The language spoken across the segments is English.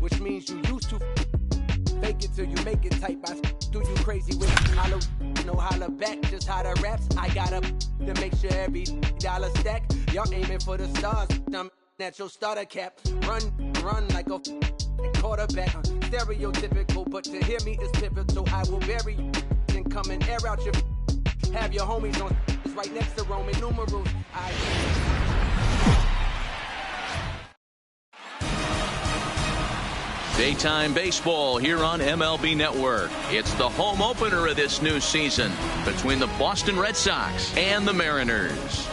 which means you used to fake it till you make it type. I do you crazy with holler, no holler back, just how the raps. I got up to make sure every dollar stack. Y'all aiming for the stars, dumb at your starter cap. Run like a quarterback. Stereotypical, but to hear me is pivotal. I will bury you, then come and air out your. Have your homies on right next to Roman numerals. Daytime baseball here on MLB Network. It's the home opener of this new season between the Boston Red Sox and the Mariners.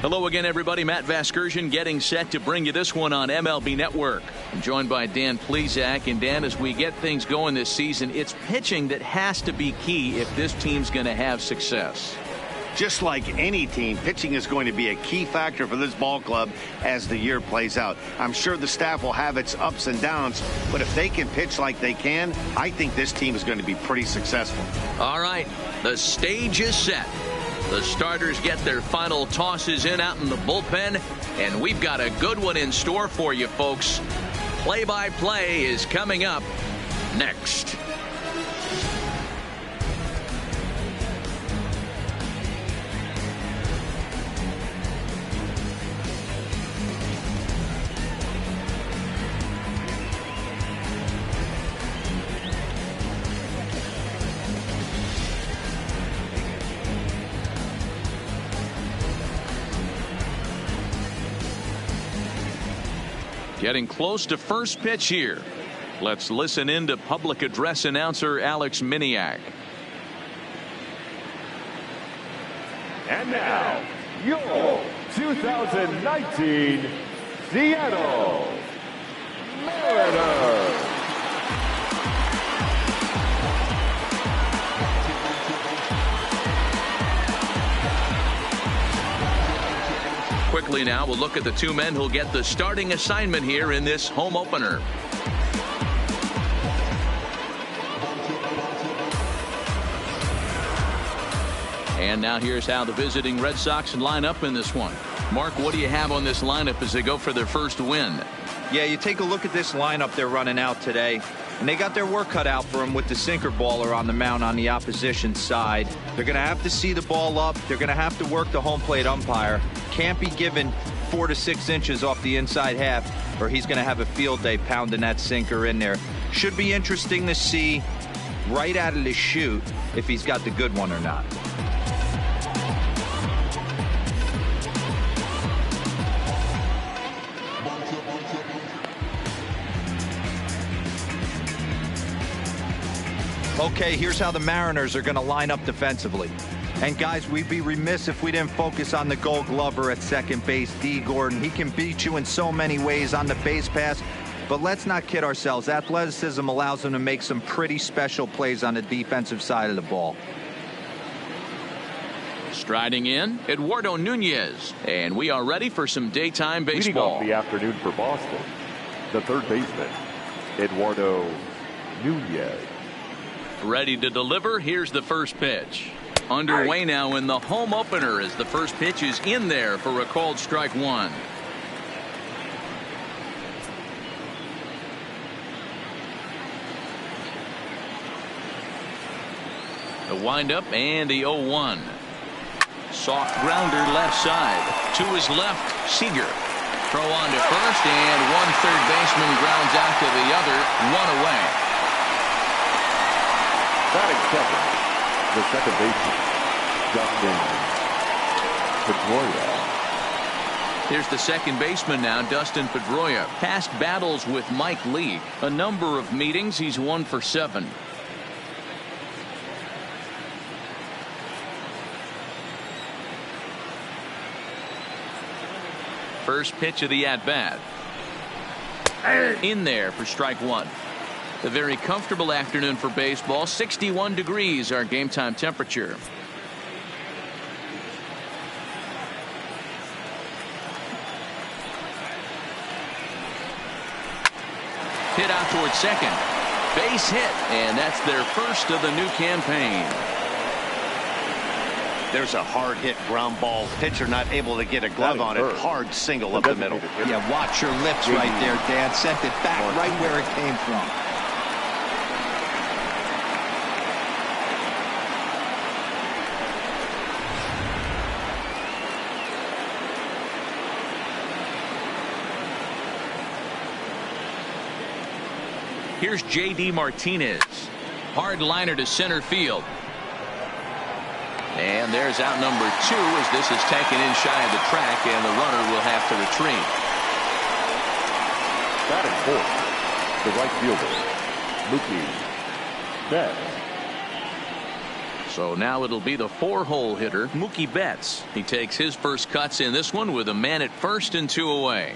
Hello again, everybody. Matt Vasgersian getting set to bring you this one on MLB Network. I'm joined by Dan Plesac. And Dan, as we get things going this season, it's pitching that has to be key if this team's going to have success. Just like any team, pitching is going to be a key factor for this ball club as the year plays out. I'm sure the staff will have its ups and downs, but if they can pitch like they can, I think this team is going to be pretty successful. All right, the stage is set. The starters get their final tosses in out in the bullpen, and we've got a good one in store for you, folks. Play-by-play is coming up next. Getting close to first pitch here. Let's listen in to public address announcer Alex Miniak. And now, your 2019 Seattle Mariners. Quickly now, we'll look at the two men who'll get the starting assignment here in this home opener. And now here's how the visiting Red Sox line up in this one. Mark, what do you have on this lineup as they go for their first win? Yeah, you take a look at this lineup they're running out today, and they got their work cut out for them with the sinker baller on the mound on the opposition side. They're going to have to see the ball up. They're going to have to work the home plate umpire. Can't be given 4 to 6 inches off the inside half, or he's going to have a field day pounding that sinker in there. Should be interesting to see right out of the chute if he's got the good one or not. Okay, here's how the Mariners are going to line up defensively. And guys, we'd be remiss if we didn't focus on the Gold Glover at second base, D. Gordon. He can beat you in so many ways on the base pass, but let's not kid ourselves. Athleticism allows him to make some pretty special plays on the defensive side of the ball. Striding in, Eduardo Nunez. And we are ready for some daytime baseball. Leading off the afternoon for Boston, the third baseman, Eduardo Nunez. Ready to deliver. Here's the first pitch. Underway now in the home opener as the first pitch is in there for a called strike one. The windup and the 0-1. Soft grounder left side. To his left, Seager. Throw on to first, and one third baseman grounds out to the other. One away. Batting second, the second baseman, Dustin Pedroia. Here's the second baseman now, Dustin Pedroia. Past battles with Mike Lee. A number of meetings. He's 1 for 7. First pitch of the at-bat. In there for strike one. A very comfortable afternoon for baseball. 61 degrees our game time temperature. Hit out towards second. Base hit, and that's their first of the new campaign. There's a hard hit ground ball. Pitcher not able to get a glove on it. Hard single up the middle. Yeah, watch your lips right there, Dan. Sent it back right where it came from. Here's J.D. Martinez. Hard liner to center field. And there's out number 2 as this is taken in shy of the track, and the runner will have to retreat. Batting fourth, the right fielder, Mookie Betts. So now it'll be the 4-hole hitter, Mookie Betts. He takes his first cuts in this one with a man at first and 2 away.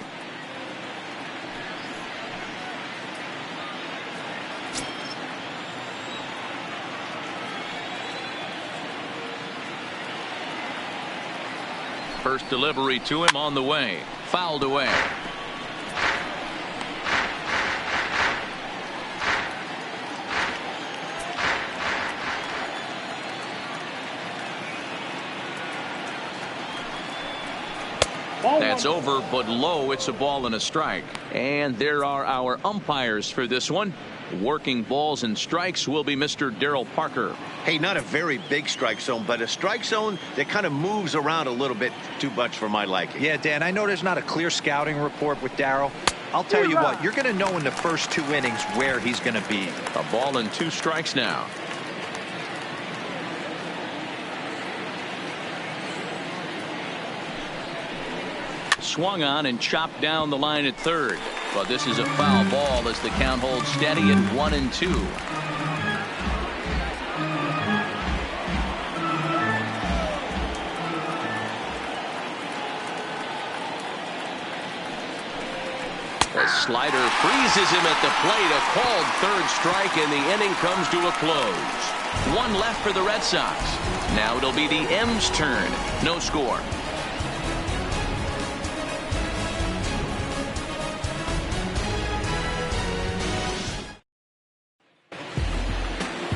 First delivery to him on the way. Fouled away. That's over, but low. It's a ball and a strike. And there are our umpires for this one. Working balls and strikes will be Mr. Darryl Parker. Hey, not a very big strike zone, but a strike zone that kind of moves around a little bit too much for my liking. Yeah, Dan, I know there's not a clear scouting report with Darryl. I'll tell you what, you're going to know in the first 2 innings where he's going to be. A ball and 2 strikes now. Swung on and chopped down the line at third. But this is a foul ball as the count holds steady at 1-2. The slider freezes him at the plate. A called third strike, and the inning comes to a close. 1 left for the Red Sox. Now it'll be the M's turn. No score.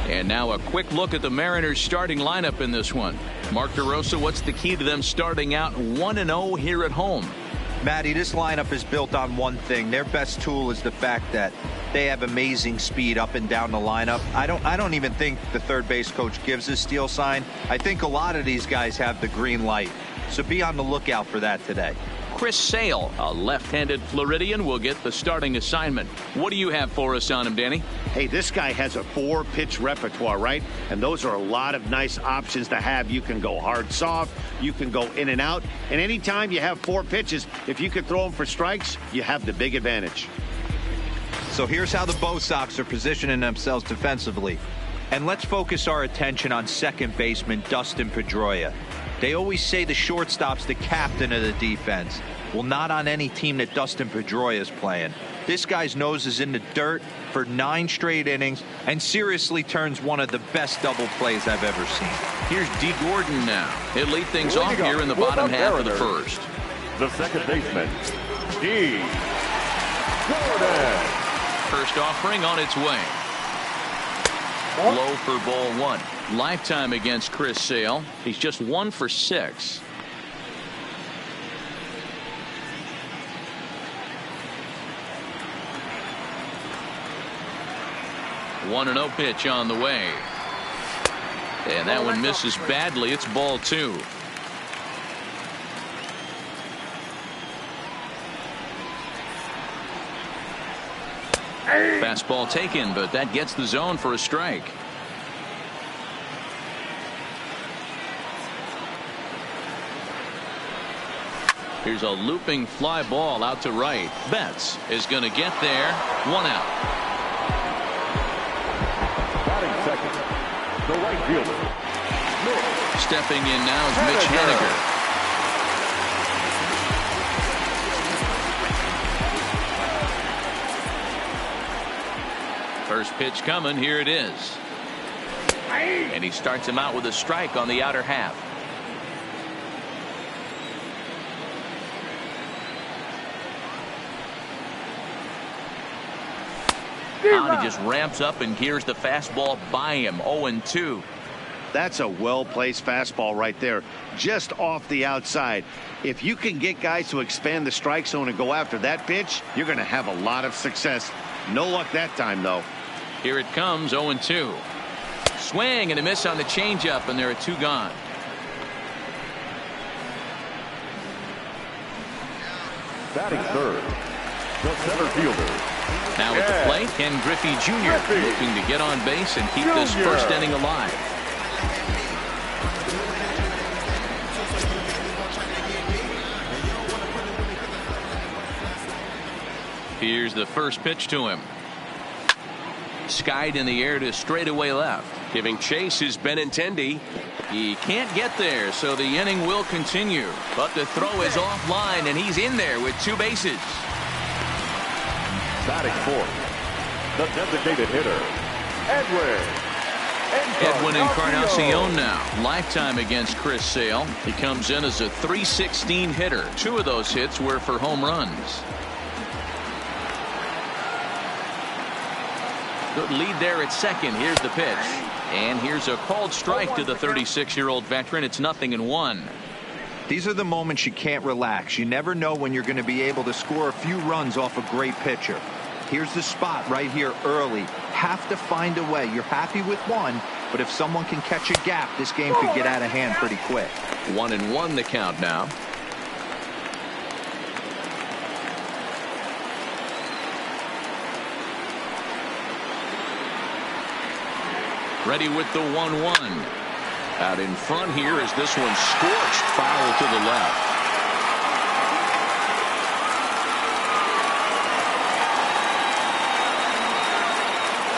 And now a quick look at the Mariners starting lineup in this one. Mark DeRosa, what's the key to them starting out 1-0 here at home? Matty, this lineup is built on one thing. Their best tool is the fact that they have amazing speed up and down the lineup. I don't even think the third base coach gives a steal sign. I think a lot of these guys have the green light. So be on the lookout for that today. Chris Sale, a left-handed Floridian, will get the starting assignment. What do you have for us on him, Danny? Hey, this guy has a 4-pitch repertoire, right? And those are a lot of nice options to have. You can go hard, soft. You can go in and out. And anytime you have 4 pitches, if you can throw them for strikes, you have the big advantage. So here's how the Bo Sox are positioning themselves defensively. And let's focus our attention on second baseman Dustin Pedroia. They always say the shortstop's the captain of the defense. Well, not on any team that Dustin Pedroia is playing. This guy's nose is in the dirt for 9 straight innings and seriously turns one of the best double plays I've ever seen. Here's D. Gordon now. He'll lead things off here in the bottom half of the first. The second baseman, D. Gordon. First offering on its way. Low for ball 1. Lifetime against Chris Sale. He's just 1 for 6. One and 0 pitch on the way. And that one misses badly. It's ball 2. Fastball taken, but that gets the zone for a strike. Here's a looping fly ball out to right. Betts is going to get there. 1 out. Batting second, the right fielder. Stepping in now is Mitch Haniger. First pitch coming. Here it is. And he starts him out with a strike on the outer half. He just ramps up and gears the fastball by him. 0-2. That's a well-placed fastball right there, just off the outside. If you can get guys to expand the strike zone and go after that pitch, you're going to have a lot of success. No luck that time, though. Here it comes, 0-2. Swing and a miss on the changeup, and there are 2 gone. Batting third, the center fielder. Now at the plate, Ken Griffey Jr. looking to get on base and keep this first inning alive. Here's the first pitch to him. Skied in the air to straightaway left. Giving chase is Benintendi. He can't get there, so the inning will continue. But the throw is offline, and he's in there with 2 bases. Batting fourth, the designated hitter, Edwin Encarnacion now. Lifetime against Chris Sale. He comes in as a .316 hitter. 2 of those hits were for home runs. Good lead there at second. Here's the pitch. And here's a called strike to the 36-year-old veteran. It's 0-1. These are the moments you can't relax. You never know when you're going to be able to score a few runs off a great pitcher. Here's the spot right here early. Have to find a way. You're happy with one, but if someone can catch a gap, this game could get out of hand pretty quick. 1-1 the count now. Ready with the 1-1. Out in front here as this one scorched foul to the left.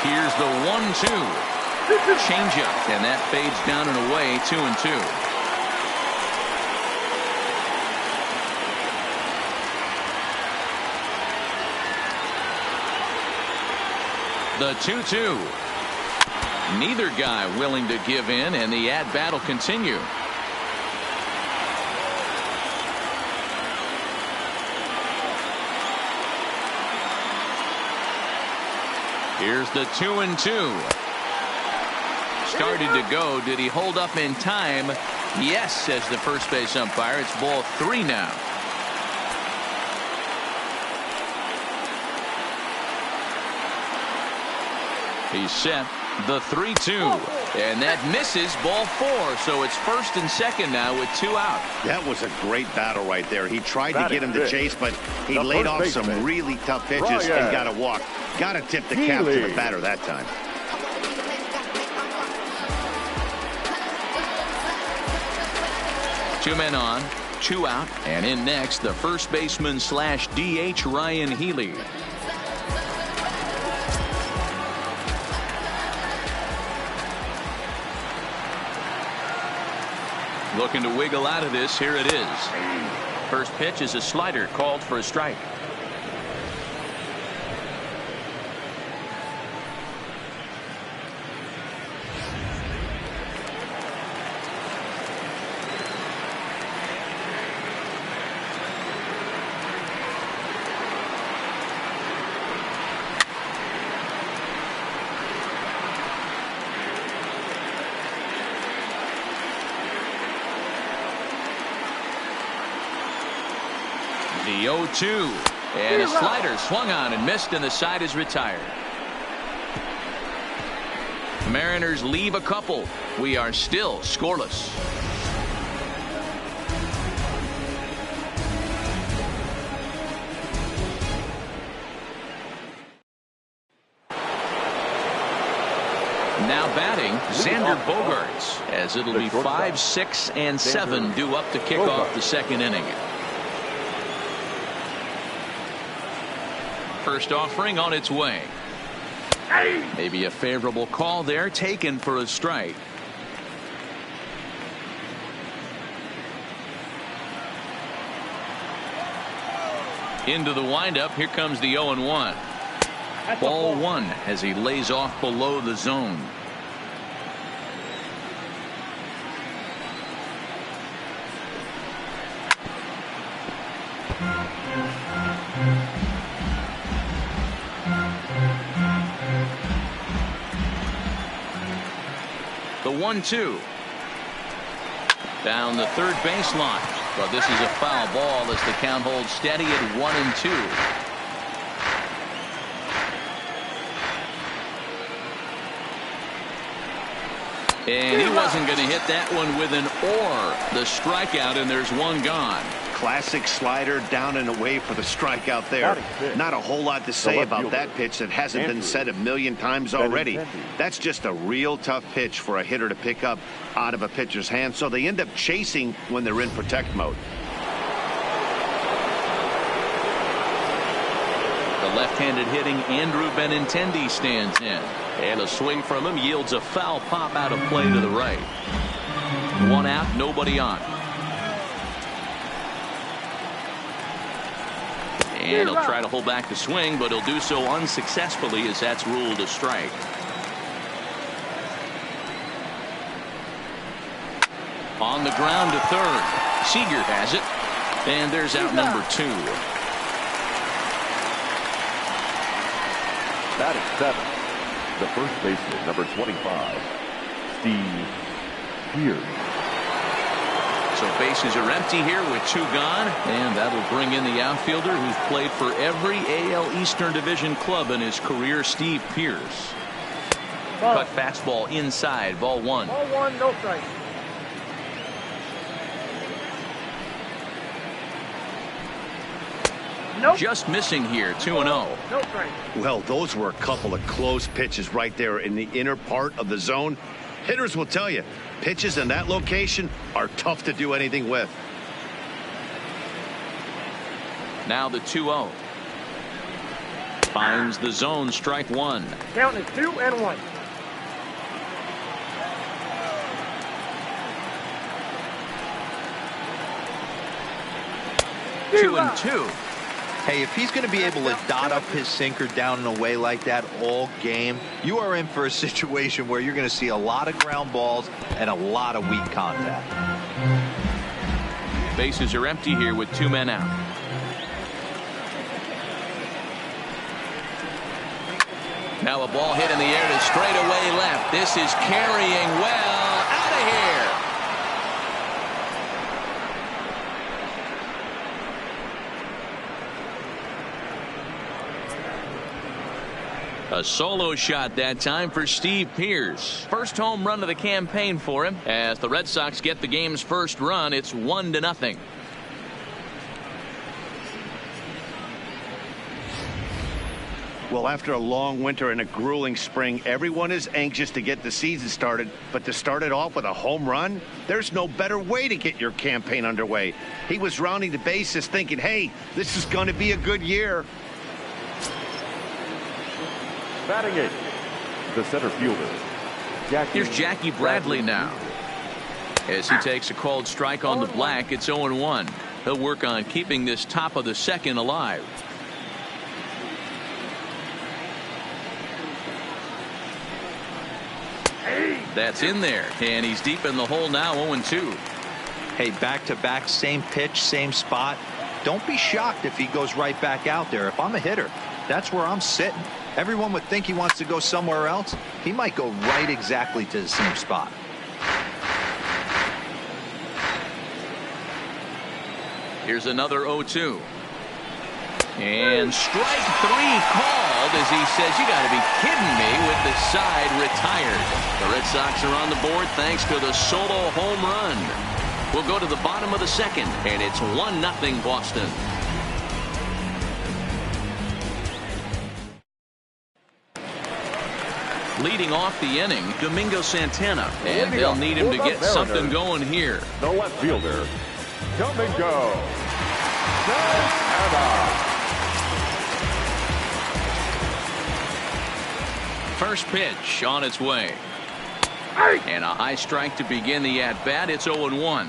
Here's the 1-2. Changeup, and that fades down and away. 2-2. The 2-2. Neither guy willing to give in, and the at-bat will continue. Here's the 2-2. Started to go. Did he hold up in time? Yes, says the first base umpire. It's ball 3 now. He's set. The 3-2, and that misses, ball 4, so it's first and second now with 2 out. That was a great battle right there. He tried to get him to chase, but he laid off some really tough pitches and got a walk. Got to tip the cap to the batter that time. Two men on, 2 out, and in next, the first baseman / DH Ryan Healy. Looking to wiggle out of this. Here it is. First pitch is a slider called for a strike. The 0-2, and a slider swung on and missed, and the side is retired. Mariners leave a couple. We are still scoreless. Now batting, Xander Bogaerts, as it'll be 5, 6, and 7 due up to kick off the second inning. First offering on its way. Maybe a favorable call there, taken for a strike. Into the windup. Here comes the 0-1. Ball 1 as he lays off below the zone. The 1-2. Down the third baseline. But this is a foul ball as the count holds steady at 1-2. And he wasn't going to hit that one with an or. The strikeout, and there's one gone. Classic slider down and away for the strikeout there. Not a whole lot to say about that pitch that hasn't been said a million times already. That's just a real tough pitch for a hitter to pick up out of a pitcher's hand, so they end up chasing when they're in protect mode. The left-handed hitting Andrew Benintendi stands in. And a swing from him yields a foul pop out of play to the right. One out, nobody on. And he'll try to hold back the swing, but he'll do so unsuccessfully as that's ruled a strike. On the ground to third. Seager has it. And there's out number 2. Batting 7. The first baseman, number 25, Steve Pearce. So bases are empty here with 2 gone, and that'll bring in the outfielder who's played for every AL Eastern Division club in his career, Steve Pearce. Cut fastball inside, ball 1. Ball 1, no strike. Nope. Just missing here, 2-0. No strike. Well, those were a couple of close pitches right there in the inner part of the zone. Hitters will tell you, pitches in that location are tough to do anything with. Now the 2-0. Finds the zone, strike 1. Count is 2-1. 2-2. Hey, if he's going to be able to dot up his sinker down and away like that all game, you are in for a situation where you're going to see a lot of ground balls and a lot of weak contact. Bases are empty here with 2 men out. Now a ball hit in the air to straightaway left. This is carrying well. Out of here. A solo shot that time for Steve Pearce. First home run of the campaign for him. As the Red Sox get the game's first run, it's 1-0. Well, after a long winter and a grueling spring, everyone is anxious to get the season started. But to start it off with a home run, there's no better way to get your campaign underway. He was rounding the bases thinking, hey, this is going to be a good year. Batting 8, the center fielder, Here's Jackie Bradley now. As he takes a called strike on the black, it's 0-1. He'll work on keeping this top of the second alive. That's in there, and he's deep in the hole now, 0-2. Hey, back-to-back, same pitch, same spot. Don't be shocked if he goes right back out there. If I'm a hitter, that's where I'm sitting. Everyone would think he wants to go somewhere else. He might go right exactly to the same spot. Here's another 0-2. And strike 3 called as he says, you got to be kidding me, with the side retired. The Red Sox are on the board thanks to the solo home run. We'll go to the bottom of the second, and it's 1-0 Boston. Leading off the inning, Domingo Santana, and they'll need him to get something going here. the left fielder, Domingo Santana. First pitch on its way. And a high strike to begin the at-bat. It's 0-1.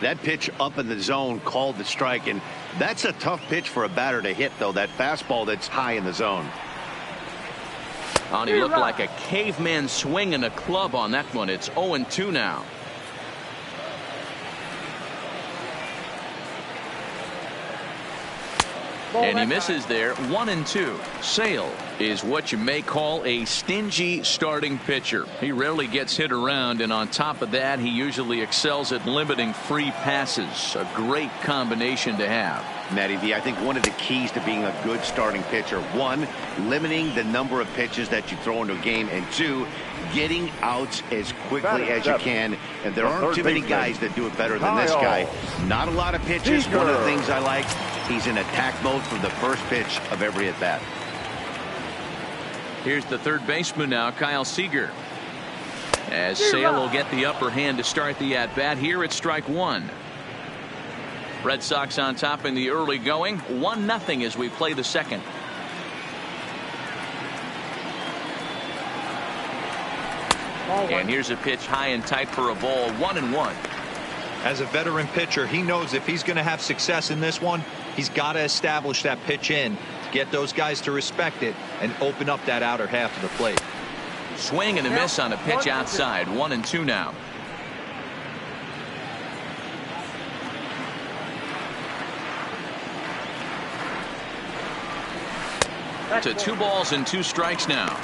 That pitch up in the zone called the strike, and that's a tough pitch for a batter to hit, though, that fastball that's high in the zone. And he looked like a caveman swinging a club on that one. It's 0-2 now. And he misses there. 1-2. Sale. is what you may call a stingy starting pitcher. He rarely gets hit around, and on top of that, he usually excels at limiting free passes. A great combination to have. Matty V, I think one of the keys to being a good starting pitcher, one, limiting the number of pitches that you throw into a game, and two, getting outs as quickly as you can. And there aren't too many guys that do it better than this guy. Not a lot of pitches. One of the things I like, he's in attack mode from the first pitch of every at bat. Here's the third baseman now, Kyle Seager. As Sale will get the upper hand to start the at bat here at strike one. Red Sox on top in the early going, 1-0 as we play the second. And here's a pitch high and tight for a ball, 1-1. As a veteran pitcher, he knows if he's going to have success in this one, he's got to establish that pitch in, get those guys to respect it, and open up that outer half of the plate. Swing and a miss on a pitch outside, 1-2 now. To 2 balls and 2 strikes now.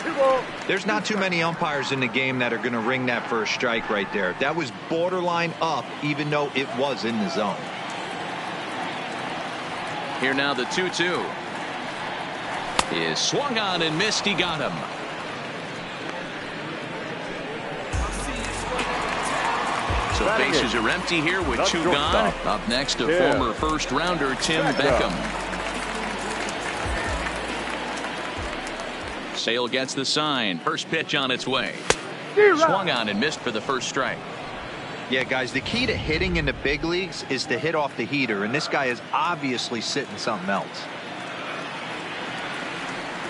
There's not too many umpires in the game that are going to ring that first strike right there. That was borderline up, even though it was in the zone. Here now the 2-2 is swung on and missed. He got him. So bases are empty here with 2 gone. Up next, a former first rounder, Tim Beckham. Sale gets the sign. First pitch on its way. Swung on and missed for the first strike. Yeah, guys, the key to hitting in the big leagues is to hit off the heater, and this guy is obviously sitting something else.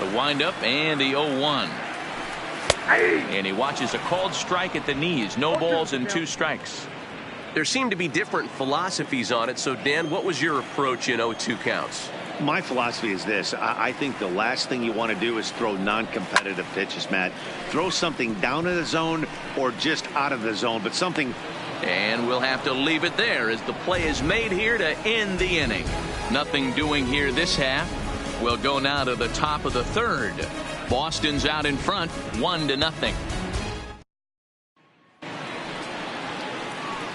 The windup and the 0-1. And he watches a called strike at the knees. No balls and 2 strikes. There seem to be different philosophies on it. So, Dan, what was your approach in 0-2 counts? My philosophy is this. I think the last thing you want to do is throw non-competitive pitches, Matt. Throw something down in the zone or just out of the zone, but something. And we'll have to leave it there as the play is made here to end the inning. Nothing doing here this half. We'll go now to the top of the third. Boston's out in front, 1-0.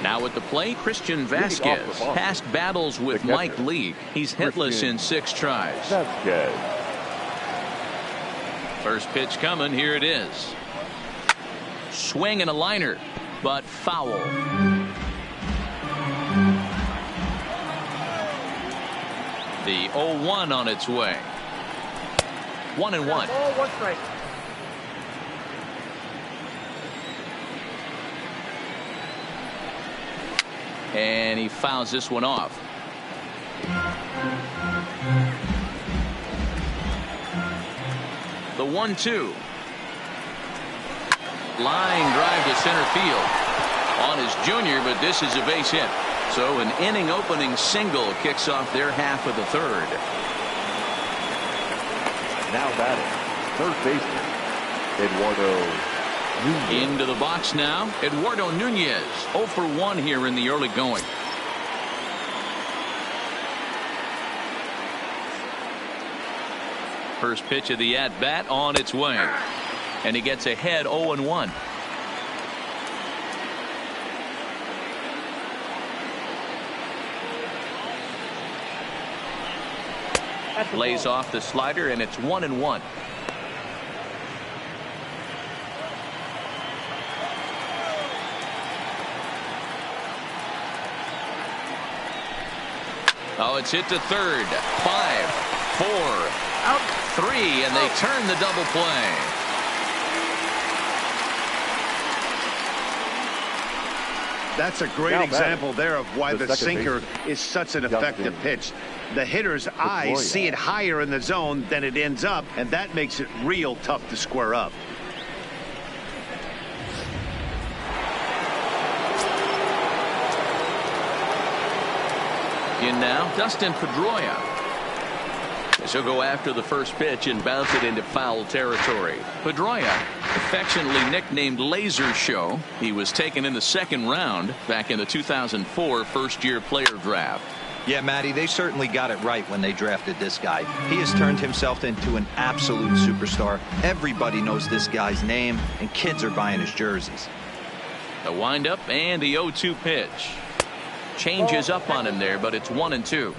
Now at the plate, Christian Vasquez. Past battles with Mike Leake. He's hitless in 6 tries. First pitch coming. Here it is. Swing and a liner, but foul. The 0-1 on its way. 1-1. Ball, 1 strike. And he fouls this one off. The 1-2. Line drive to center field. On his junior, but this is a base hit. So an inning opening single kicks off their half of the third. Now batting, third baseman, Eduardo Nunez. Into the box now, Eduardo Nunez. 0 for 1 here in the early going. First pitch of the at-bat on its way. And he gets ahead 0-1. Lays off the slider, and it's 1-1. Oh, it's hit to third. 5, 4, out 3, and they turn the double play. That's a great example there of why the sinker is such an effective pitch. The hitter's eyes see it higher in the zone than it ends up, and that makes it real tough to square up. In now, Dustin Pedroia. He'll go after the first pitch and bounce it into foul territory. Pedroia, affectionately nicknamed Laser Show. He was taken in the 2nd round back in the 2004 first-year player draft. Yeah, Matty, they certainly got it right when they drafted this guy. He has turned himself into an absolute superstar. Everybody knows this guy's name, and kids are buying his jerseys. The windup and the 0-2 pitch. Changes up on him there, but it's 1-2.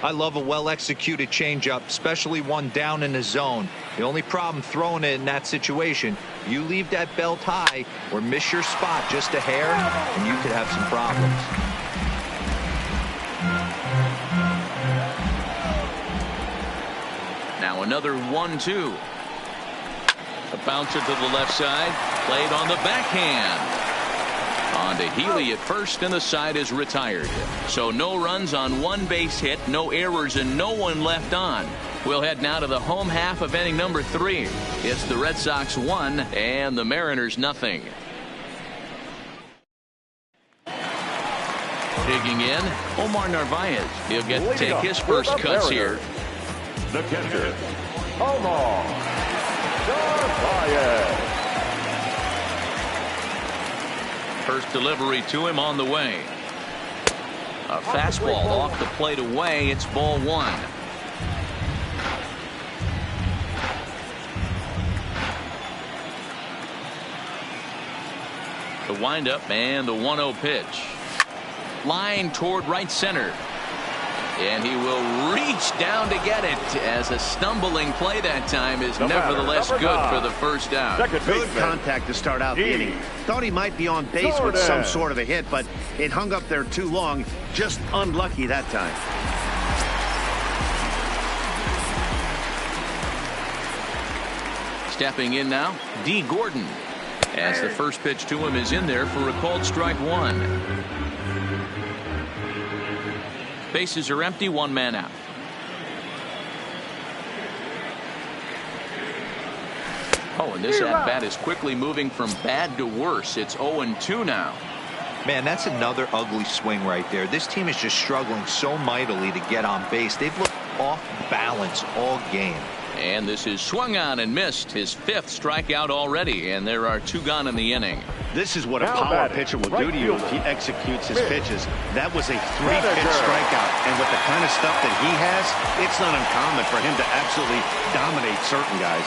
I love a well-executed changeup, especially one down in the zone. The only problem throwing it in that situation, you leave that belt high or miss your spot just a hair, and you could have some problems. Now another 1-2. A bouncer to the left side, played on the backhand. On to Healy at first, and the side is retired. So no runs on one base hit, no errors, and no one left on. We'll head now to the home half of inning number 3. It's the Red Sox 1 and the Mariners nothing. Digging in, Omar Narvaez. He'll get to take his first cuts here. The catcher, Omar Narvaez. First delivery to him on the way. A fastball off the plate away. It's ball 1. The windup and the 1-0 pitch. Line toward right center. And he will reach down to get it, as a stumbling play that time is nevertheless good for the first down. Good contact to start out the inning. Thought he might be on base with some sort of a hit, but it hung up there too long. Just unlucky that time. Stepping in now, D. Gordon, as the first pitch to him is in there for a called strike 1. Bases are empty, 1 man out. Oh, and this at-bat is quickly moving from bad to worse. It's 0-2 now. Man, that's another ugly swing right there. This team is just struggling so mightily to get on base. They've looked off balance all game. And this is swung on and missed. His 5th strikeout already, and there are 2 gone in the inning. This is what a power pitcher will do to you if he executes his pitches. That was a 3-pitch strikeout, and with the kind of stuff that he has, it's not uncommon for him to absolutely dominate certain guys.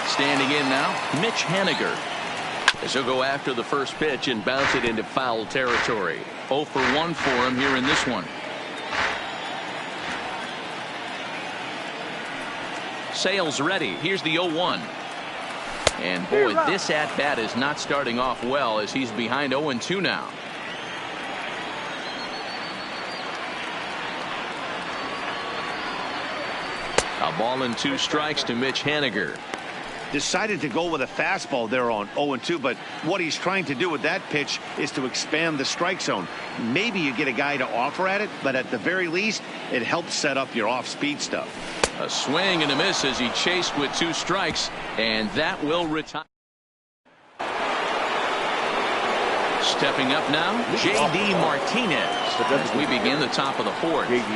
Standing in now, Mitch Haniger. As he'll go after the first pitch and bounce it into foul territory. 0 for 1 for him here in this one. Sales ready. Here's the 0-1. And boy, this at-bat is not starting off well, as he's behind 0-2 now. A ball and 2 strikes to Mitch Haniger. Decided to go with a fastball there on 0-2, but what he's trying to do with that pitch is to expand the strike zone. Maybe you get a guy to offer at it, but at the very least, it helps set up your off-speed stuff. A swing and a miss as he chased with 2 strikes, and that will retire. Stepping up now, J.D. Martinez, as we begin the top of the 4th. J.D.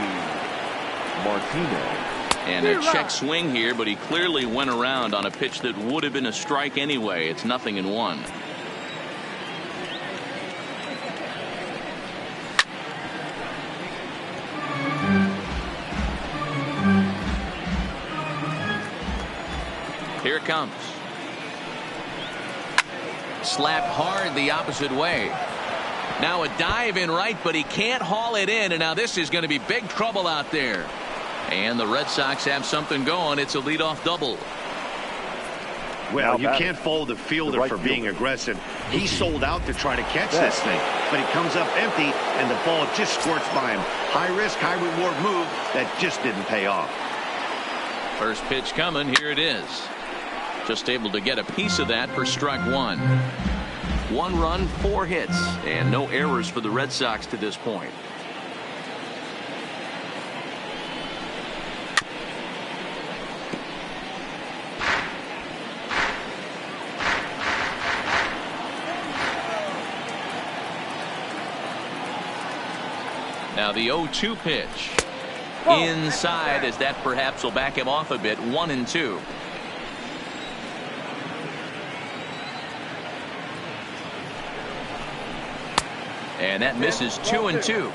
Martinez. And a check swing here, but he clearly went around on a pitch that would have been a strike anyway. It's 0-1. Here it comes. Slapped hard the opposite way. Now a dive in right, but he can't haul it in, and now this is going to be big trouble out there. And the Red Sox have something going. It's a leadoff double. Well, you can't fault the fielder for being aggressive. He sold out to try to catch this thing, but he comes up empty, and the ball just squirts by him. High risk, high reward move that just didn't pay off. First pitch coming. Here it is. Just able to get a piece of that for strike 1. 1 run, 4 hits, and no errors for the Red Sox to this point. Now the 0-2 pitch. Inside, as that perhaps will back him off a bit. 1-2. And that misses 2-2.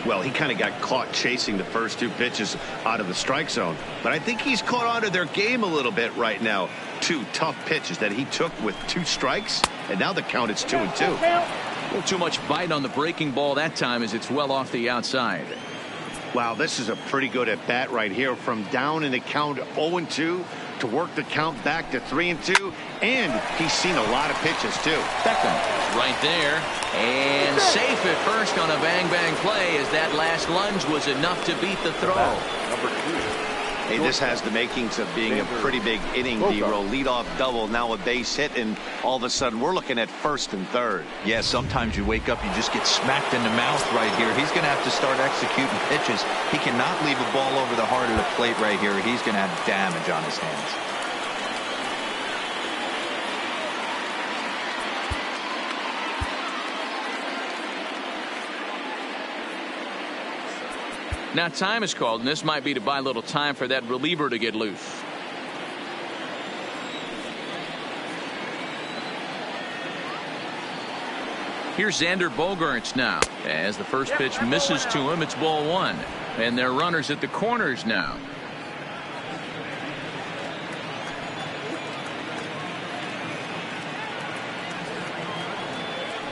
Well, he kind of got caught chasing the first 2 pitches out of the strike zone. But I think he's caught on to their game a little bit right now. 2 tough pitches that he took with 2 strikes, and now the count is 2-2. A little too much bite on the breaking ball that time as it's well off the outside. Wow, this is a pretty good at bat right here, from down in the count 0-2 to work the count back to 3-2, and he's seen a lot of pitches too. Beckham is right there and safe at first on a bang play, as that last lunge was enough to beat the throw. Number 2. Hey, this has the makings of being a pretty big inning, D-Roll. Leadoff double, now a base hit, and all of a sudden we're looking at first and third. Yeah, sometimes you wake up, you just get smacked in the mouth right here. He's going to have to start executing pitches. He cannot leave a ball over the heart of the plate right here. He's going to have damage on his hands. Now time is called, and this might be to buy a little time for that reliever to get loose. Here's Xander Bogaerts now. As the first pitch misses to him, it's ball 1. And they're runners at the corners now.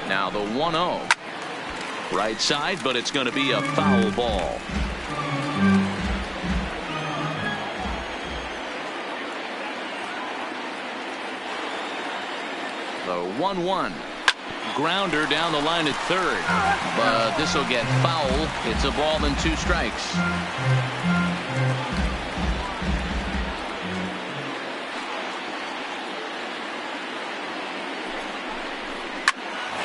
Now the 1-0. Right side, but it's going to be a foul ball. The 1-1. Grounder down the line at third, but this will get foul. It's a ball and 2 strikes.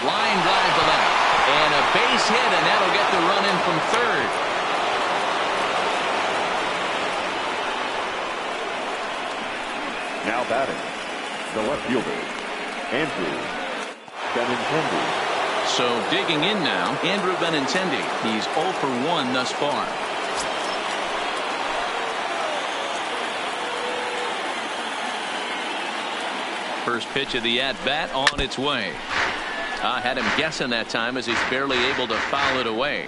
Line drive to left, and a base hit, and that'll get the run in from third. Now batting, the left fielder, Andrew Benintendi. So digging in now, Andrew Benintendi. He's 0 for 1 thus far. First pitch of the at-bat on its way. I had him guessing that time, as he's barely able to foul it away.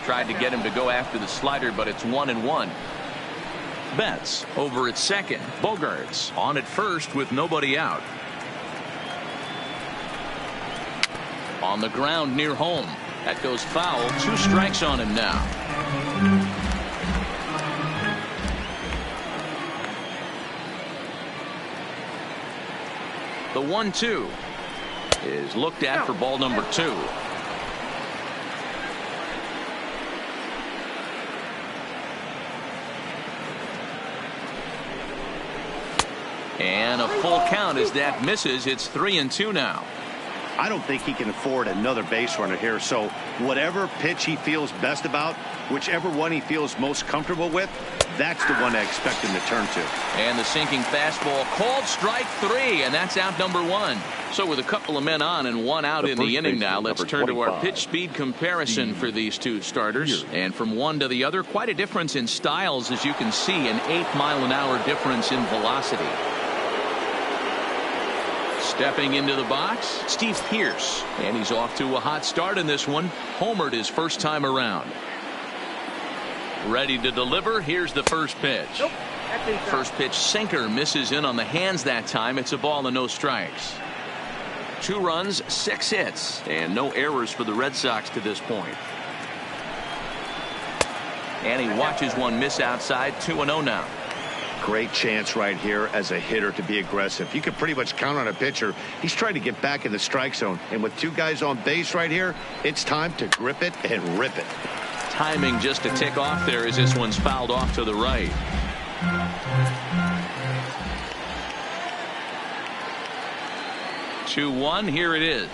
Tried to get him to go after the slider, but it's 1-1. Betts over at second. Bogaerts on at first with nobody out. On the ground near home. That goes foul. 2 strikes on him now. The 1-2 is looked at for ball number 2. And a full count as that misses. It's 3-2 now. I don't think he can afford another base runner here, so whatever pitch he feels best about, whichever one he feels most comfortable with, that's the one I expect him to turn to. And the sinking fastball called strike 3, and that's out number 1. So with a couple of men on and 1 out in the inning now, let's turn to our pitch speed comparison for these 2 starters. And from one to the other, quite a difference in styles, as you can see, an 8-mile-an-hour difference in velocity. Stepping into the box, Steve Pearce, and he's off to a hot start in this one. Homered his first time around. Ready to deliver. Here's the first pitch. Nope. First pitch sinker misses in on the hands that time. It's a ball and no strikes. 2 runs, 6 hits, and no errors for the Red Sox to this point. And he watches one miss outside. 2-0 now. Great chance right here as a hitter to be aggressive. You can pretty much count on a pitcher. He's trying to get back in the strike zone, and with 2 guys on base right here, it's time to grip it and rip it. Timing just a tick off there as this one's fouled off to the right. Two-1. Here it is.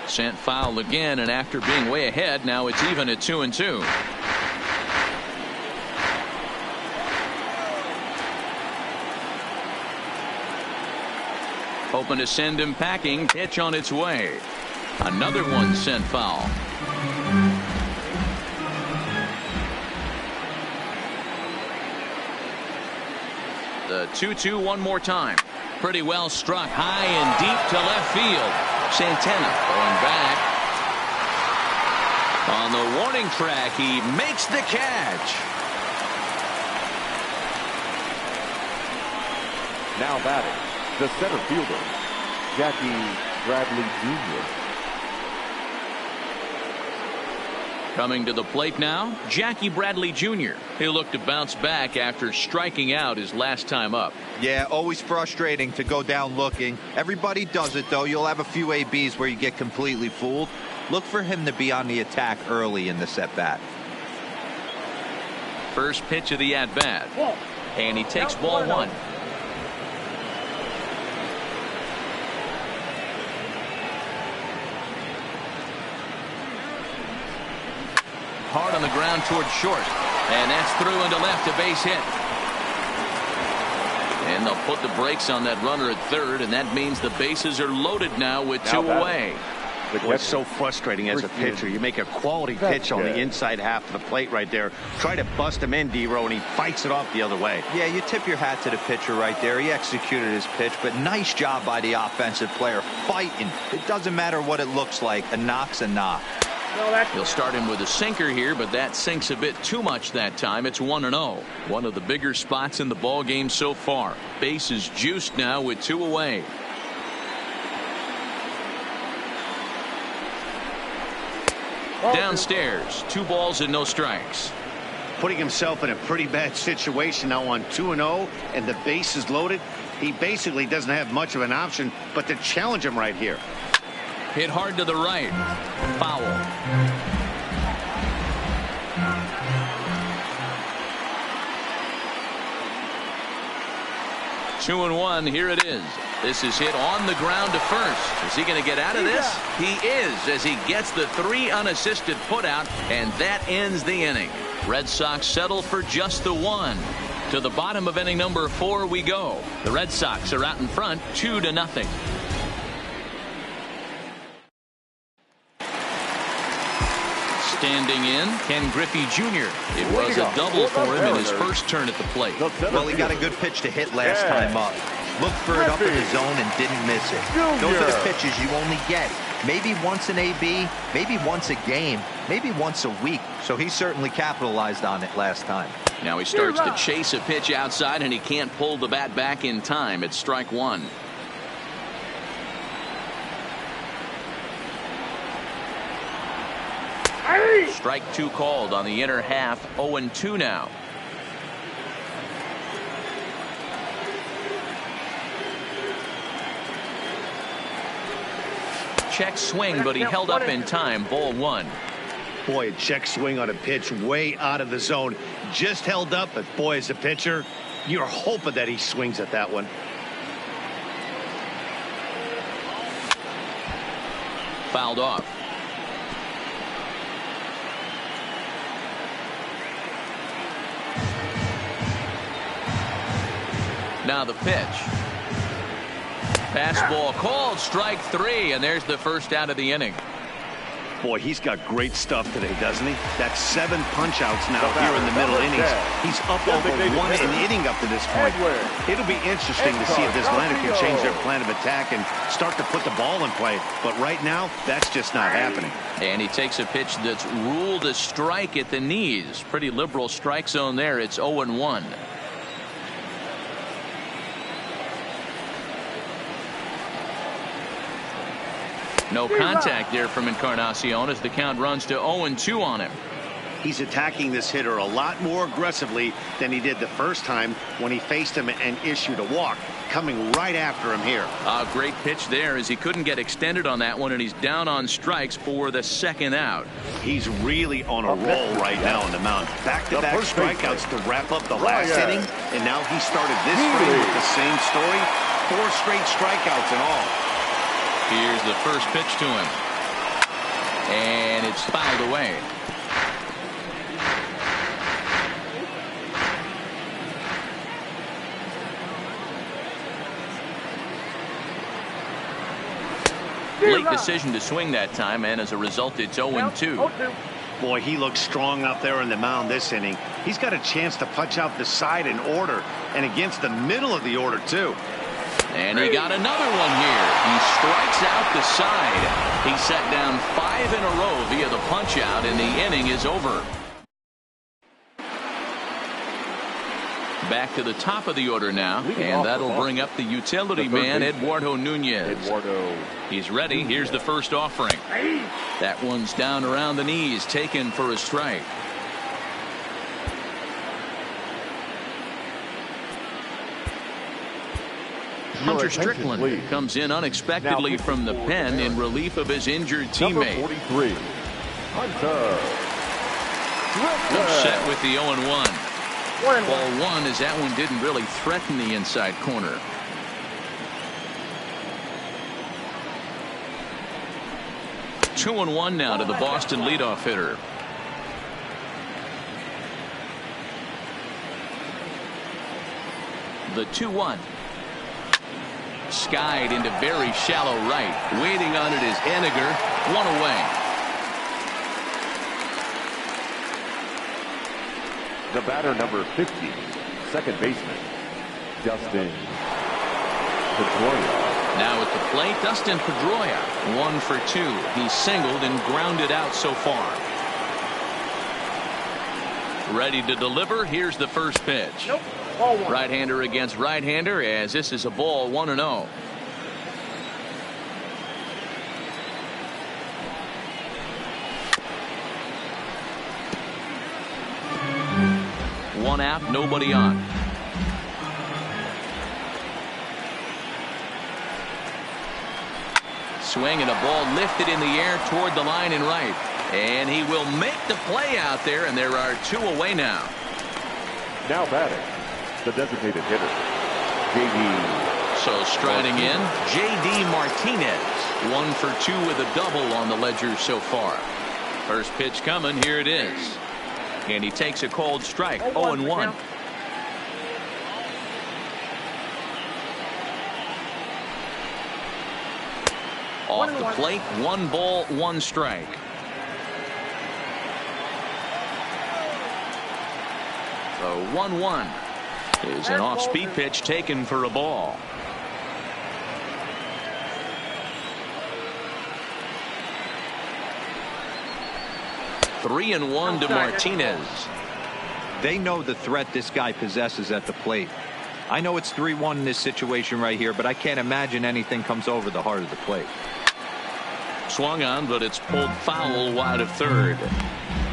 Sent foul again, and after being way ahead, now it's even at 2-2. Hoping to send him packing. Pitch on its way. Another one sent foul. The 2-2 one more time. Pretty well struck high and deep to left field. Santana going back. On the warning track, he makes the catch. Now batting, the center fielder, Jackie Bradley Jr. Coming to the plate now, Jackie Bradley Jr. He'll look to bounce back after striking out his last time up. Yeah, always frustrating to go down looking. Everybody does it, though. You'll have a few ABs where you get completely fooled. Look for him to be on the attack early in the at-bat. First pitch of the at-bat. And he takes ball one. Hard on the ground towards short. And that's through into left, a base hit. And they'll put the brakes on that runner at third, and that means the bases are loaded now with two away. What's so frustrating as a pitcher, you make a quality pitch on the inside half of the plate right there. Try to bust him in, D-Row, and he fights it off the other way. Yeah, you tip your hat to the pitcher right there. He executed his pitch, but nice job by the offensive player fighting. It doesn't matter what it looks like. A knock's a knock. He'll start him with a sinker here, but that sinks a bit too much that time. It's 1-0. One of the bigger spots in the ball game so far. Base is juiced now with two away. Downstairs, 2 balls and no strikes. Putting himself in a pretty bad situation now on 2-0, and the base is loaded. He basically doesn't have much of an option but to challenge him right here. Hit hard to the right. Foul. Two and one. Here it is. This is hit on the ground to first. Is he going to get out of this? He is, as he gets the 3 unassisted putout, and that ends the inning. Red Sox settle for just the 1. To the bottom of inning number 4 we go. The Red Sox are out in front 2-0. Standing in, Ken Griffey Jr. It was a double for him in his first turn at the plate. Well, he got a good pitch to hit last time up. Looked for it up in the zone and didn't miss it. Those are the pitches you only get maybe once an AB, maybe once a game, maybe once a week. So he certainly capitalized on it last time. Now he starts to chase a pitch outside, and he can't pull the bat back in time. It's strike 1. Strike 2 called on the inner half. 0-2 now. Check swing, but he held up in time. Ball 1. Boy, a check swing on a pitch way out of the zone. Just held up, but boy, as a pitcher, you're hoping that he swings at that one. Fouled off. Now the pitch. Fastball called, strike 3, and there's the first out of the inning. Boy, he's got great stuff today, doesn't he? That's 7 punch-outs now here in the middle innings. He's up over 1 inning up to this point. It'll be interesting to see if this lineup can change their plan of attack and start to put the ball in play. But right now, that's just not happening. And he takes a pitch that's ruled a strike at the knees. Pretty liberal strike zone there. It's 0-1. No contact there from Encarnacion as the count runs to 0-2 on him. He's attacking this hitter a lot more aggressively than he did the first time when he faced him and issued a walk. Coming right after him here. A great pitch there as he couldn't get extended on that one, and he's down on strikes for the second out. He's really on a roll right now on the mound. Back-to-back strikeouts to wrap up the last inning, and now he started this frame with the same story. 4 straight strikeouts and all. Here's the first pitch to him. And it's fouled away. Late decision to swing that time, and as a result, it's 0-2. Boy, he looks strong out there on the mound this inning. He's got a chance to punch out the side in order and against the middle of the order, too. And he got another one here. He strikes out the side. He set down 5 in a row via the punch out, and the inning is over. Back to the top of the order now, and that'll bring up the utility man, Eduardo Nunez. He's ready. Here's the first offering. That one's down around the knees, taken for a strike. Hunter Strickland comes in unexpectedly from the pen in relief of his injured teammate. Number 43, Hunter Strickland. Set with the 0-1. Ball 1 as that one didn't really threaten the inside corner. Two and 1 now to the Boston leadoff hitter. The 2-1. Skied into very shallow right. Waiting on it is Henniger. One away. The batter, number 50, second baseman, Dustin Pedroia. Now at the plate, Dustin Pedroia, 1 for 2. He singled and grounded out so far. Ready to deliver. Here's the first pitch. Nope. Ball 1. Right-hander against right-hander, as this is a ball 1-0. One out, nobody on. Swing and a ball lifted in the air toward the line and right. And he will make the play out there, and there are 2 away now. Now batting, the designated hitter, J.D. So striding in, J.D. Martinez. 1 for 2 with a double on the ledger so far. First pitch coming, here it is. And he takes a cold strike. 0-1. Off the plate, 1 ball, 1 strike. The 1-1 is an off-speed pitch taken for a ball. Three and 1 to Martinez. They know the threat this guy possesses at the plate. I know it's 3-1 in this situation right here, but I can't imagine anything comes over the heart of the plate. Swung on, but it's pulled foul wide of third.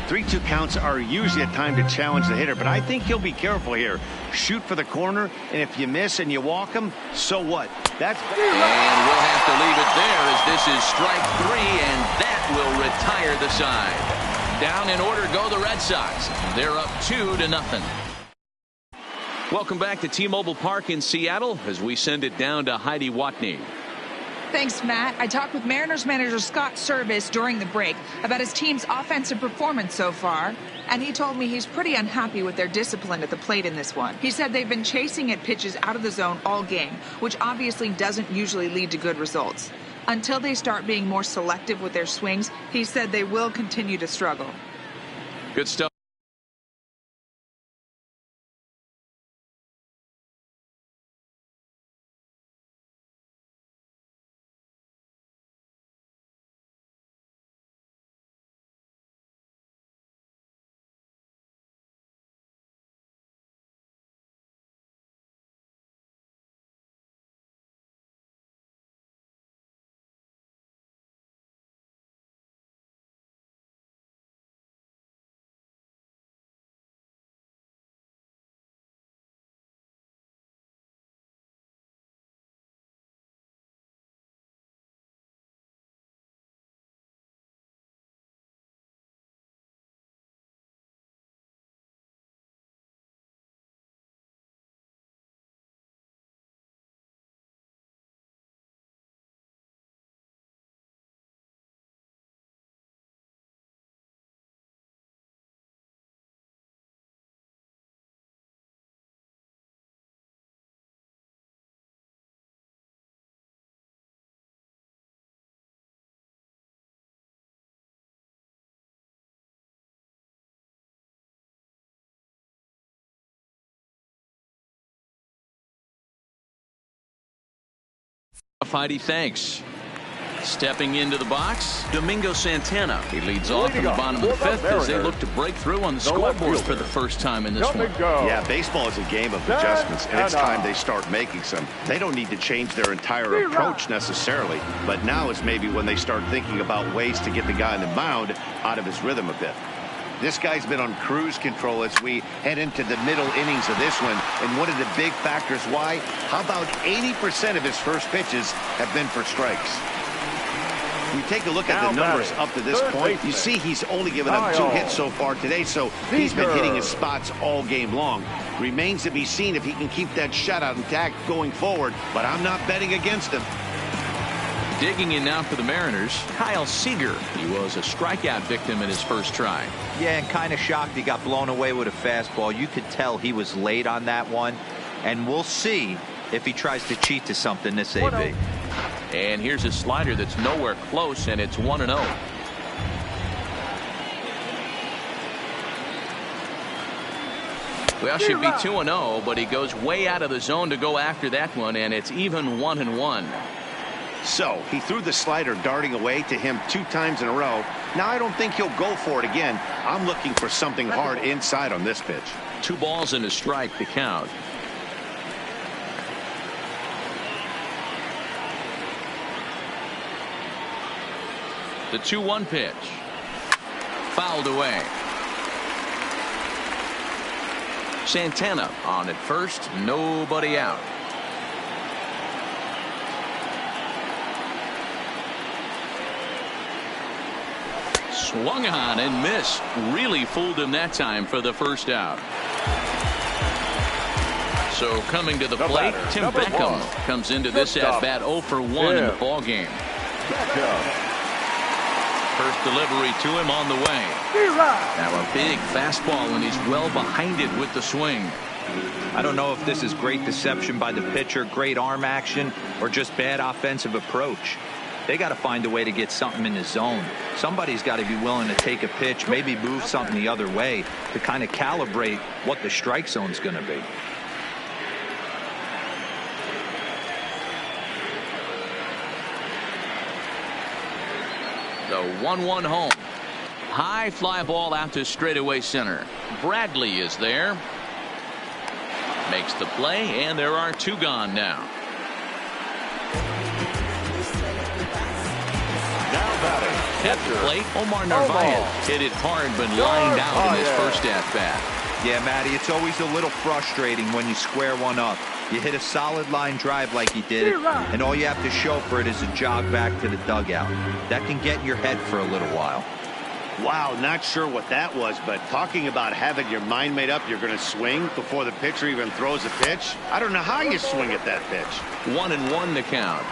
3-2 counts are usually a time to challenge the hitter, but I think he'll be careful here. Shoot for the corner, and if you miss and you walk him, so what? That's and we'll have to leave it there as this is strike 3, and that will retire the side. Down in order go the Red Sox. They're up 2-0. Welcome back to T-Mobile Park in Seattle as we send it down to Heidi Watney. Thanks, Matt. I talked with Mariners manager Scott Service during the break about his team's offensive performance so far, and he told me he's pretty unhappy with their discipline at the plate in this one. He said they've been chasing at pitches out of the zone all game, which obviously doesn't usually lead to good results. Until they start being more selective with their swings, he said they will continue to struggle. Good stuff. enough, Heidi. Thanks. Stepping into the box, Domingo Santana. He leads off in the bottom of the fifth as they look to break through on the scoreboard for the first time in this one. Yeah, baseball is a game of adjustments, and it's time they start making some. They don't need to change their entire approach necessarily, but now is maybe when they start thinking about ways to get the guy on the mound out of his rhythm a bit. This guy's been on cruise control as we head into the middle innings of this one, and one of the big factors why, how about 80% of his first pitches have been for strikes? You take a look at the numbers up to this point, you see he's only given up 2 hits so far today, so he's been hitting his spots all game long. Remains to be seen if he can keep that shutout intact going forward, but I'm not betting against him. Digging in now for the Mariners, Kyle Seager. He was a strikeout victim in his first try. Yeah, and kind of shocked he got blown away with a fastball. You could tell he was late on that one, and we'll see if he tries to cheat to something this AB. And here's a slider that's nowhere close, and it's 1-0. Well, should be 2-0, but he goes way out of the zone to go after that one, and it's even 1-1. So he threw the slider darting away to him 2 times in a row. Now I don't think he'll go for it again. I'm looking for something hard inside on this pitch. 2 balls and a strike to count. The 2-1 pitch. Fouled away. Santana on at first. Nobody out. Swung on and missed. Really fooled him that time for the first out. So coming to the plate, Tim Beckham comes into this at bat 0 for 1 in the ball game. First delivery to him on the way. Now a big fastball, and he's well behind it with the swing. I don't know if this is great deception by the pitcher, great arm action, or just bad offensive approach. They got to find a way to get something in the zone. Somebody's got to be willing to take a pitch, maybe move something the other way to kind of calibrate what the strike zone's going to be. The 1-1 home. High fly ball out to straightaway center. Bradley is there. Makes the play, and there are 2 gone now. At the plate, Omar Narvaez hit it hard but lined out in his first at-bat. Yeah, Matty, it's always a little frustrating when you square one up. You hit a solid line drive like he did, and all you have to show for it is a jog back to the dugout. That can get in your head for a little while. Wow, not sure what that was, but talking about having your mind made up you're going to swing before the pitcher even throws a pitch. I don't know how you swing at that pitch. 1-1 to count.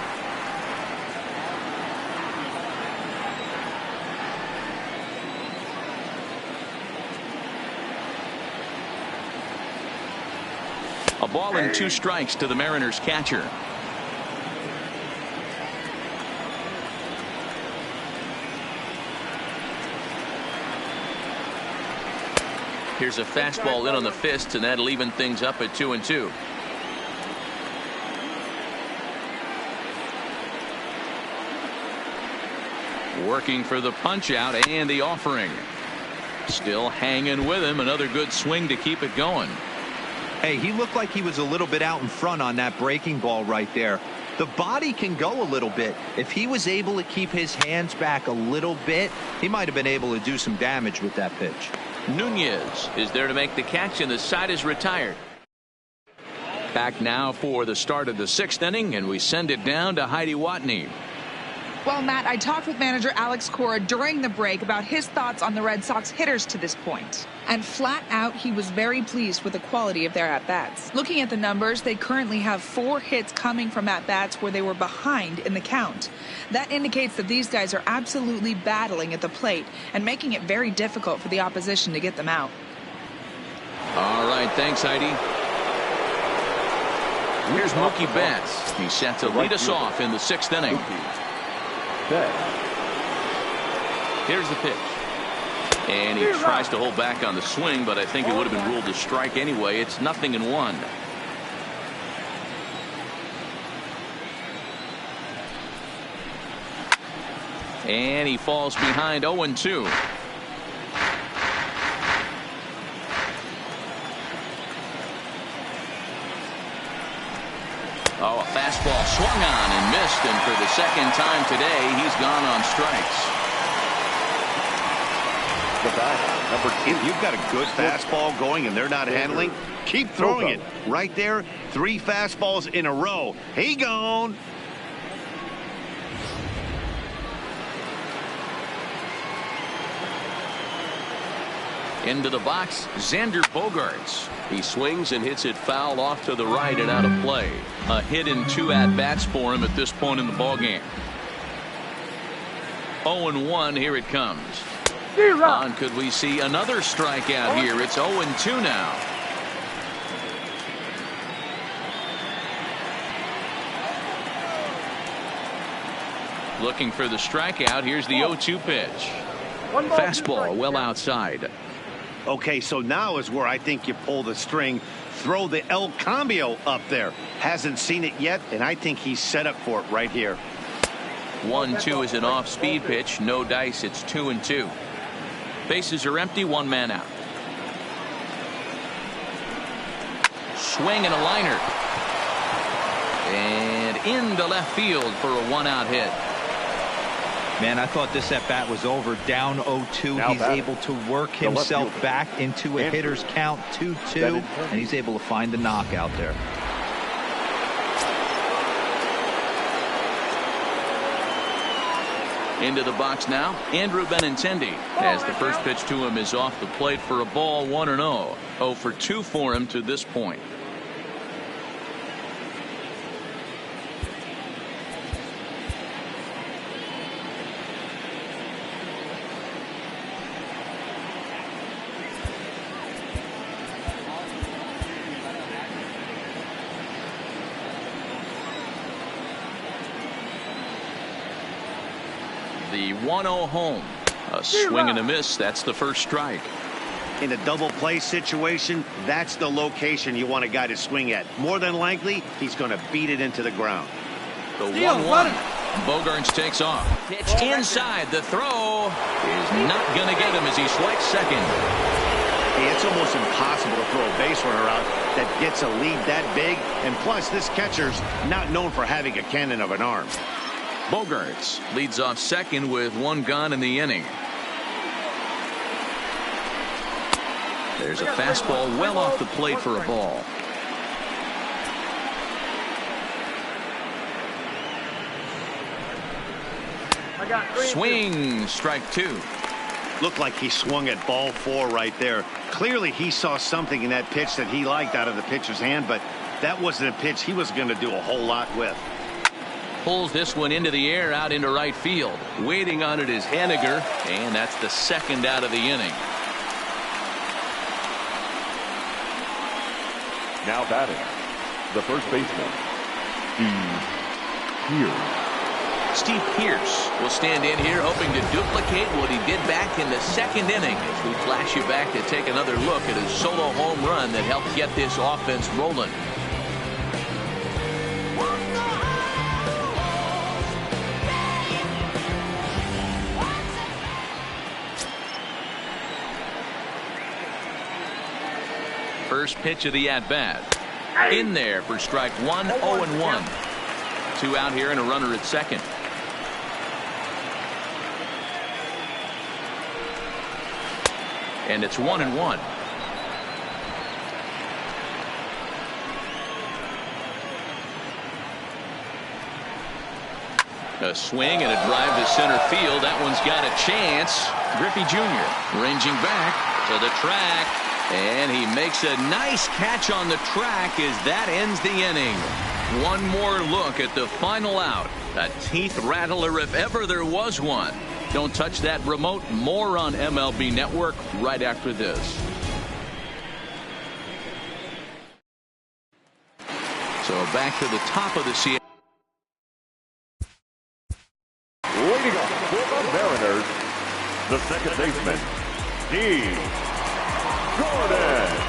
A ball and 2 strikes to the Mariners catcher. Here's a fastball in on the fist, and that'll even things up at 2-2. Working for the punch out and the offering. Still hanging with him. Another good swing to keep it going. Hey, he looked like he was a little bit out in front on that breaking ball right there. The body can go a little bit. If he was able to keep his hands back a little bit, he might have been able to do some damage with that pitch. Nunez is there to make the catch, and the side is retired. Back now for the start of the 6th inning, and we send it down to Heidi Watney. Well, Matt, I talked with manager Alex Cora during the break about his thoughts on the Red Sox hitters to this point. And flat out, he was very pleased with the quality of their at-bats. Looking at the numbers, they currently have 4 hits coming from at-bats where they were behind in the count. That indicates that these guys are absolutely battling at the plate and making it very difficult for the opposition to get them out. All right, thanks, Heidi. Here's Mookie Betts. He's set to lead us off in the 6th inning. Here's the pitch. And he tries to hold back on the swing, but I think it would have been ruled a strike anyway. It's 0-1. And he falls behind 0-2. Oh, a fastball swung on and missed, and for the second time today, he's gone on strikes. The bat, number 2. If you've got a good fastball going and they're not handling, keep throwing it. Right there, 3 fastballs in a row. He gone. Into the box, Xander Bogaerts. He swings and hits it foul off to the right and out of play. A hit and 2 at-bats for him at this point in the ballgame. 0-1, here it comes. On, could we see another strikeout here? It's 0-2 now. Looking for the strikeout. Here's the 0-2 pitch. Fastball well outside. Okay, so now is where I think you pull the string. Throw the El Cambio up there. Hasn't seen it yet, and I think he's set up for it right here. 1-2 is an off-speed pitch. No dice. It's 2-2. Bases are empty. 1 man out. Swing and a liner. And into left field for a 1-out hit. Man, I thought this at-bat was over. Down 0-2. Now he's able to work himself back into a hitter's count, 2-2, and he's able to find the knockout there. Into the box now, Andrew Benintendi, as the first pitch to him is off the plate for a ball. 1-0. 0 for 2 for him to this point. The 1-0 home. A swing and a miss. That's the first strike. In a double play situation, that's the location you want a guy to swing at. More than likely, he's going to beat it into the ground. The 1-1. Bogaerts takes off. Pitch inside. The throw is not going to get him as he swipes second. Hey, it's almost impossible to throw a base runner out that gets a lead that big. And plus, this catcher's not known for having a cannon of an arm. Bogaerts leads off second with 1 gone in the inning. There's a fastball well off the plate for a ball. Swing, strike 2. Looked like he swung at ball 4 right there. Clearly, he saw something in that pitch that he liked out of the pitcher's hand, but that wasn't a pitch he was going to do a whole lot with. Pulls this one into the air out into right field. Waiting on it is Henniger, and that's the second out of the inning. Now batting, the first baseman, Steve Pearce will stand in here hoping to duplicate what he did back in the second inning as we flash you back to take another look at his solo home run that helped get this offense rolling. First pitch of the at-bat. In there for strike 1, 0-1. 2 out here and a runner at second. And it's 1-1. A swing and a drive to center field. That one's got a chance. Griffey Jr. ranging back to the track. And he makes a nice catch on the track as that ends the inning. One more look at the final out. A teeth rattler if ever there was one. Don't touch that remote. More on MLB Network right after this. So back to the top of the Seattle. leading up for the Mariners, the second baseman, D. Gordon.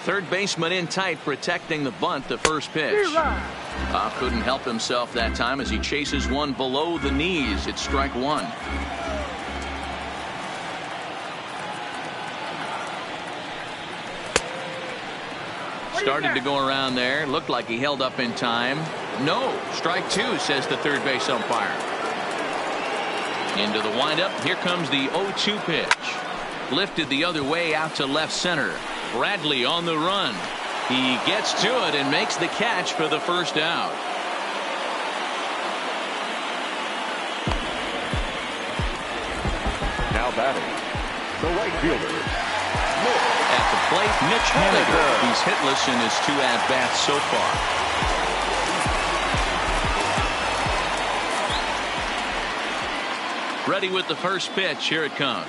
Third baseman in tight, protecting the bunt, the first pitch. Couldn't help himself that time as he chases one below the knees. It's strike one. Started to go around there. Looked like he held up in time. No. Strike two, says the third base umpire. Into the windup. Here comes the 0-2 pitch. Lifted the other way out to left center. Bradley on the run. He gets to it and makes the catch for the first out. Now batting, the right fielder. At the plate, Mitch Haniger. He's hitless in his 2 at-bats so far. Ready with the first pitch. Here it comes.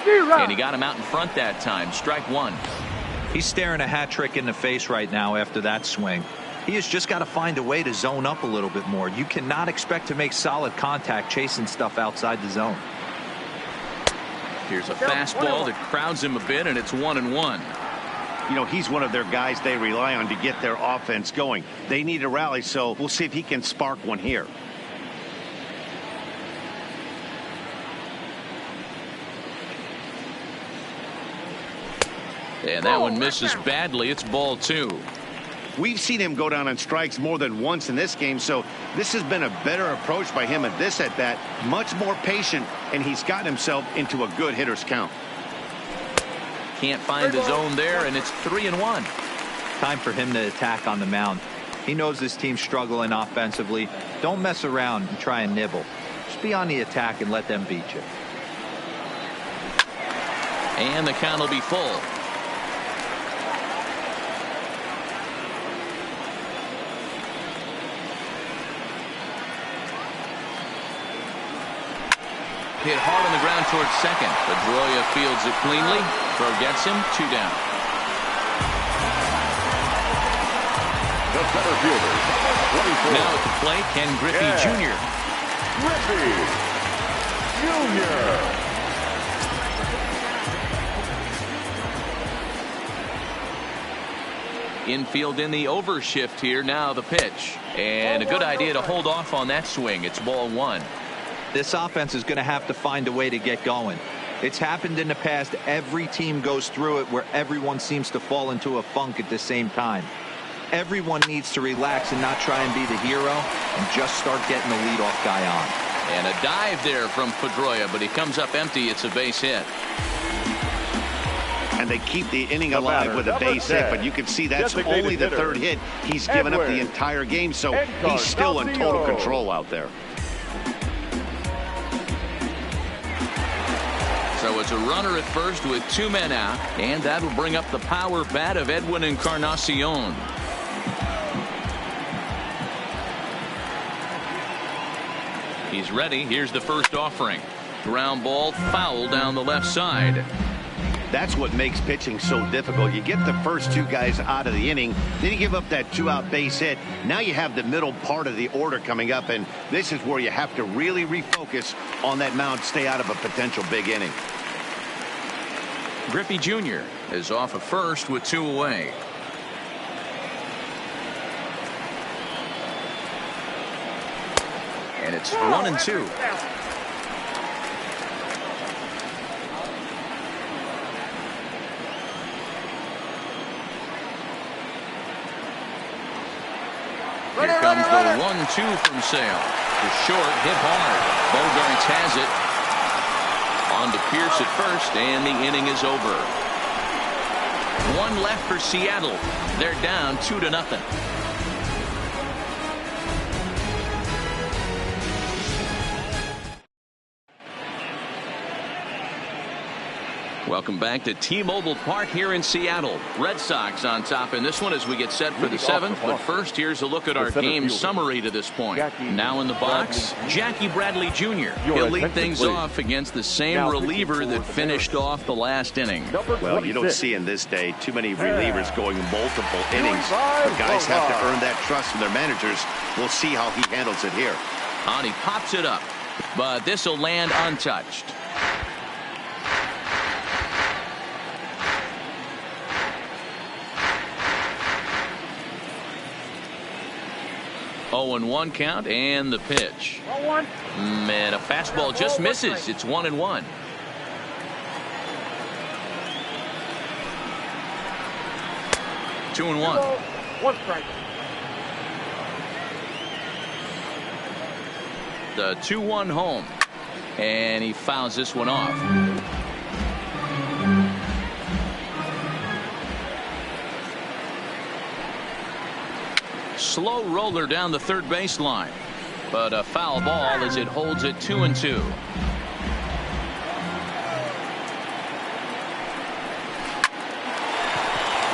And he got him out in front that time. Strike one. He's staring a hat trick in the face right now after that swing. He has just got to find a way to zone up a little bit more. You cannot expect to make solid contact chasing stuff outside the zone. Here's a fastball that crowds him a bit, and it's 1-1. You know, he's one of their guys they rely on to get their offense going. They need a rally, so we'll see if he can spark one here. And that one misses badly. It's ball 2. We've seen him go down on strikes more than once in this game, so this has been a better approach by him at this at-bat. Much more patient, and he's gotten himself into a good hitter's count. Can't find the zone there, and it's 3-1. Time for him to attack on the mound. He knows this team's struggling offensively. Don't mess around and try and nibble. Just be on the attack and let them beat you. And the count will be full. Hit hard on the ground towards second. Pedroia fields it cleanly. Throw gets him. 2 down. The center fielder. Now at the plate, Ken Griffey Jr. Griffey Jr. Infield in the overshift here. Now the pitch. And a good idea to hold off on that swing. It's ball 1. This offense is going to have to find a way to get going. It's happened in the past. Every team goes through it where everyone seems to fall into a funk at the same time. Everyone needs to relax and not try and be the hero and just start getting the leadoff guy on. And a dive there from Pedroia, but he comes up empty. It's a base hit. And they keep the inning alive with a base hit, but you can see that's only the third hit. He's given up the entire game, so he's still in total control out there. So it's a runner at first with 2 men out, and that'll bring up the power bat of Edwin Encarnacion. He's ready. Here's the first offering. Ground ball foul down the left side. That's what makes pitching so difficult. You get the first 2 guys out of the inning, then you give up that 2-out base hit. Now you have the middle part of the order coming up, and this is where you have to really refocus on that mound, stay out of a potential big inning. Griffey Jr. is off at first with 2 away. And it's 1-2. Here comes the 1-2 from Sale. The short, hit hard. Bogarts has it. On to Pierce at first, and the inning is over. 1 left for Seattle. They're down 2-0. Welcome back to T-Mobile Park here in Seattle. Red Sox on top in this one as we get set for the 7th. But first, here's a look at our game summary to this point. Now in the box, Jackie Bradley Jr. He'll lead things off against the same reliever that finished off the last inning. Well, you don't see in this day too many relievers going multiple innings. The guys have to earn that trust from their managers. We'll see how he handles it here. And he pops it up, but this will land untouched. 0-1 count and the pitch. 1-1. And a fastball just misses. It's 1-1. Two and 1. 1 strike. The 2-1 home. And he fouls this one off. Slow roller down the third baseline. But a foul ball as it holds it 2-2.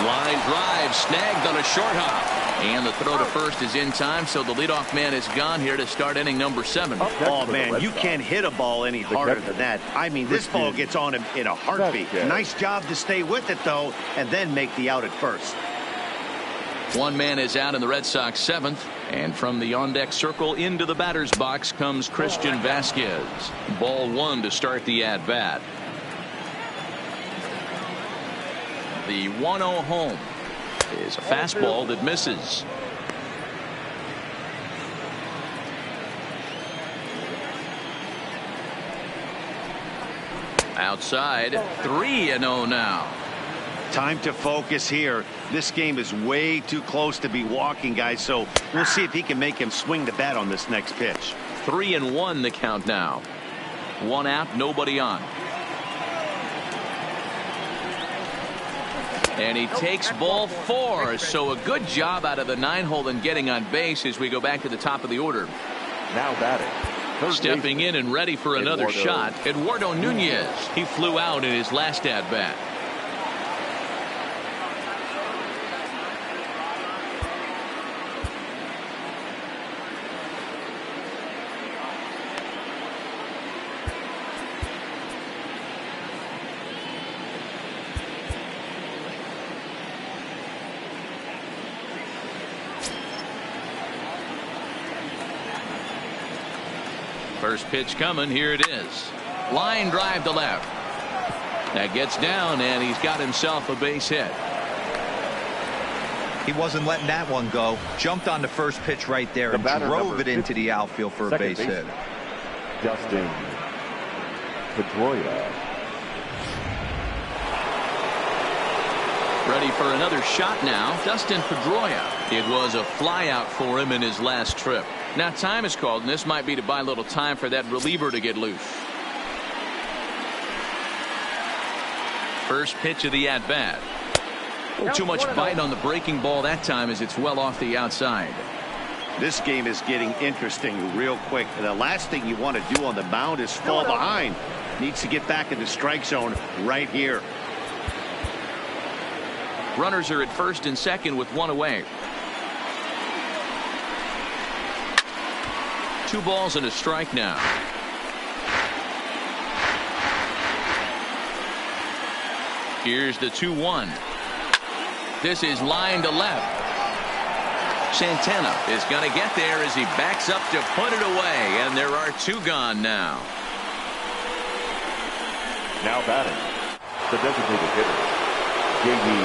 Line drive snagged on a short hop. And the throw to first is in time, so the leadoff man is gone here to start inning number 7. Oh, man, you can't hit a ball any harder than that. I mean, this ball gets on him in a heartbeat. Nice job to stay with it, though, and then make the out at first. One man is out in the Red Sox 7th, and from the on-deck circle into the batter's box comes Christian Vasquez. Ball 1 to start the at-bat. The 1-0 home is a fastball that misses. Outside, 3-0 now. Time to focus here. This game is way too close to be walking, guys, so we'll see if he can make him swing the bat on this next pitch. 3-1 the count now. 1 out, nobody on. And he takes ball 4, so a good job out of the 9-hole in getting on base as we go back to the top of the order. Now batting. Stepping in and ready for another shot, Eduardo Nunez. He flew out in his last at-bat. First pitch coming. Here it is. Line drive to left. That gets down, and he's got himself a base hit. He wasn't letting that one go. Jumped on the first pitch right there and drove it into the outfield for a base hit. Dustin Pedroia. Ready for another shot now. Dustin Pedroia. It was a flyout for him in his last trip. Now time is called, and this might be to buy a little time for that reliever to get loose. First pitch of the at-bat. Too much bite on the breaking ball that time as it's well off the outside. This game is getting interesting real quick. The last thing you want to do on the mound is fall behind. Needs to get back in the strike zone right here. Runners are at first and second with 1 away. 2 balls and a strike now. Here's the 2-1. This is line to left. Santana is going to get there as he backs up to put it away, and there are 2 gone now. Now batting, the designated hitter.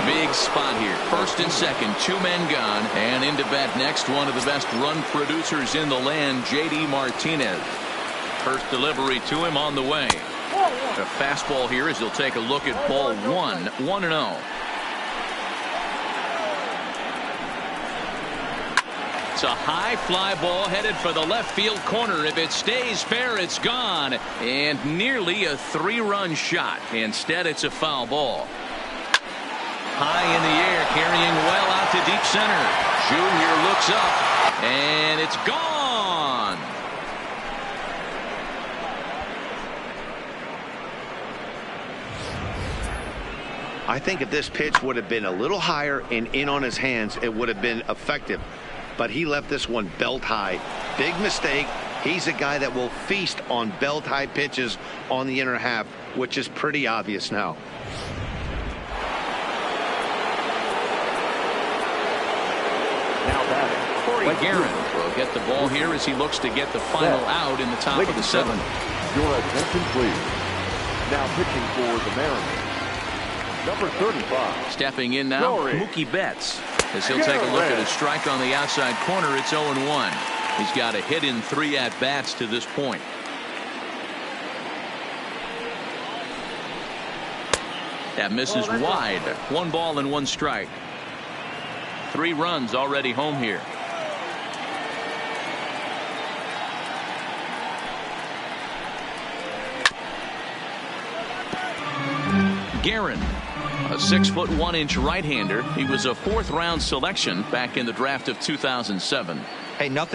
Big spot here. First and second, 2 men gone, and into bat next, one of the best run producers in the land, J.D. Martinez. First delivery to him on the way. A fastball here as he'll take a look at ball 1, 1-0. It's a high fly ball headed for the left field corner. If it stays fair, it's gone, and nearly a 3-run shot. Instead, it's a foul ball. High in the air, carrying well out to deep center. Junior looks up, and it's gone. I think if this pitch would have been a little higher and in on his hands, it would have been effective. But he left this one belt high. Big mistake. He's a guy that will feast on belt high pitches on the inner half, which is pretty obvious now. Corey Guerin will get the ball here as he looks to get the final out in the top of the 7th. Your attention, please. Now pitching for the Mariners, number 35. Stepping in now, Mookie Betts. As he'll take a look at his strike on the outside corner. It's 0-1. He's got a hit in 3 at-bats to this point. That misses wide. 1 ball and 1 strike. 3 runs already home here. Guerin, a 6'1" right-hander. He was a 4th round selection back in the draft of 2007. Hey, nothing